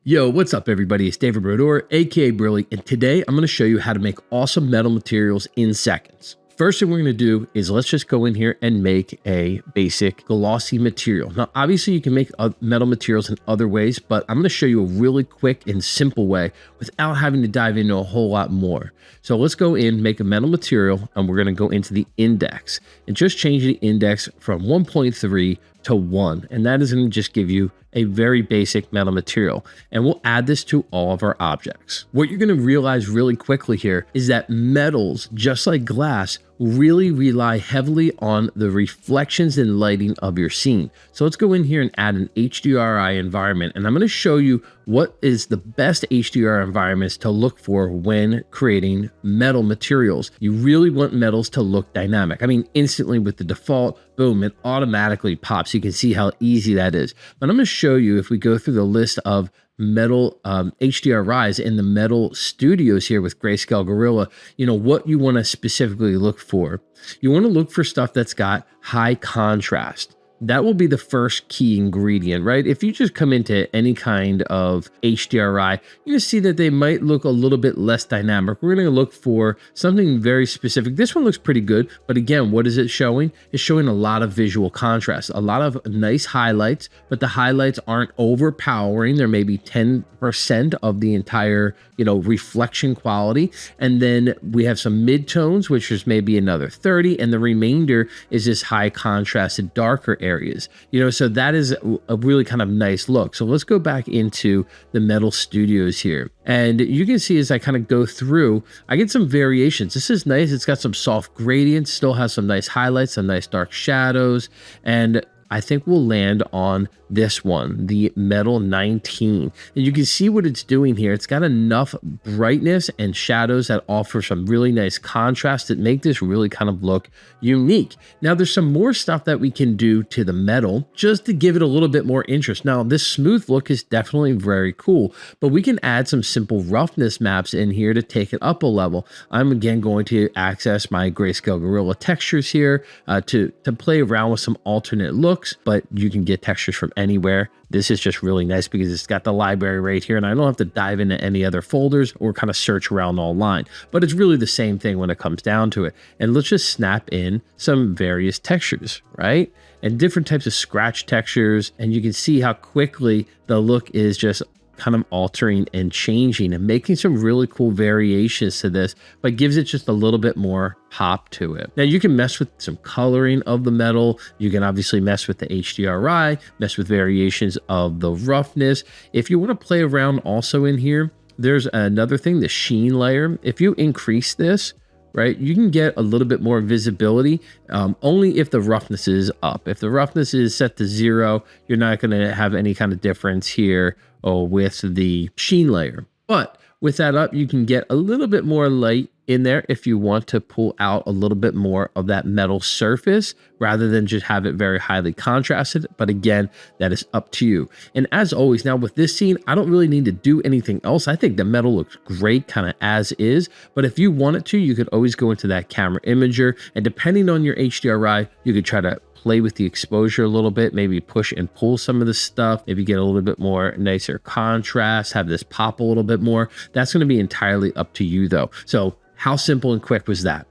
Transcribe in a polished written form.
Yo, what's up everybody? It's David Brodeur AKA Brilly, and today I'm going to show you how to make awesome metal materials in seconds. First thing we're going to do is let's just go in here and make a basic glossy material. Now, obviously you can make metal materials in other ways, but I'm going to show you a really quick and simple way without having to dive into a whole lot more. So let's go in, make a metal material, and we're going to go into the index and just change the index from 1.3 to 1. And that is going to just give you a very basic metal material. And we'll add this to all of our objects. What you're going to realize really quickly here is that metals, just like glass, really rely heavily on the reflections and lighting of your scene. So let's go in here and add an HDRI environment. And I'm going to show you what is the best HDR environments to look for when creating metal materials. You really want metals to look dynamic. I mean, instantly with the default, boom, it automatically pops. You can see how easy that is. But I'm going to show you, if we go through the list of metal HDRIs in the metal studios here with Grayscale Gorilla, what you want to specifically look for. You want to look for stuff that's got high contrast. That will be the first key ingredient, right? If you just come into any kind of HDRI, you're going to see that they might look a little bit less dynamic. We're going to look for something very specific. This one looks pretty good, but again, what is it showing? It's showing a lot of visual contrast, a lot of nice highlights, but the highlights aren't overpowering. They're maybe 10% of the entire, reflection quality. And then we have some mid-tones, which is maybe another 30, and the remainder is this high contrasted, darker areas, so that is a really kind of nice look. So let's go back into the metal studios here, and you can see as I kind of go through, I get some variations. This is nice. It's got some soft gradients, still has some nice highlights, some nice dark shadows, and I think we'll land on this one, the Metal 19. And you can see what it's doing here. It's got enough brightness and shadows that offer some really nice contrast that make this really kind of look unique. Now, there's some more stuff that we can do to the metal just to give it a little bit more interest. Now, this smooth look is definitely very cool, but we can add some simple roughness maps in here to take it up a level. I'm again going to access my Grayscale Gorilla textures here to play around with some alternate looks, but you can get textures from anywhere. This is just really nice because it's got the library right here, and I don't have to dive into any other folders or kind of search around online, but it's really the same thing when it comes down to it. And let's just snap in some various textures, right? And different types of scratch textures, and you can see how quickly the look is just kind of altering and changing and making some really cool variations to this, but gives it just a little bit more pop to it. Now you can mess with some coloring of the metal. You can obviously mess with the HDRI, mess with variations of the roughness. If you want to play around also in here, there's another thing, the sheen layer. If you increase this, right, you can get a little bit more visibility only if the roughness is up. If the roughness is set to 0, you're not going to have any kind of difference here with the sheen layer. But with that up, you can get a little bit more light in there if you want to pull out a little bit more of that metal surface rather than just have it very highly contrasted. But again, that is up to you. And as always, now with this scene, I don't really need to do anything else. I think the metal looks great kind of as is, but if you wanted to, you could always go into that camera imager, and depending on your HDRI, you could try to play with the exposure a little bit, maybe push and pull some of the stuff, maybe get a little bit more nicer contrast, have this pop a little bit more. That's going to be entirely up to you though. So how simple and quick was that?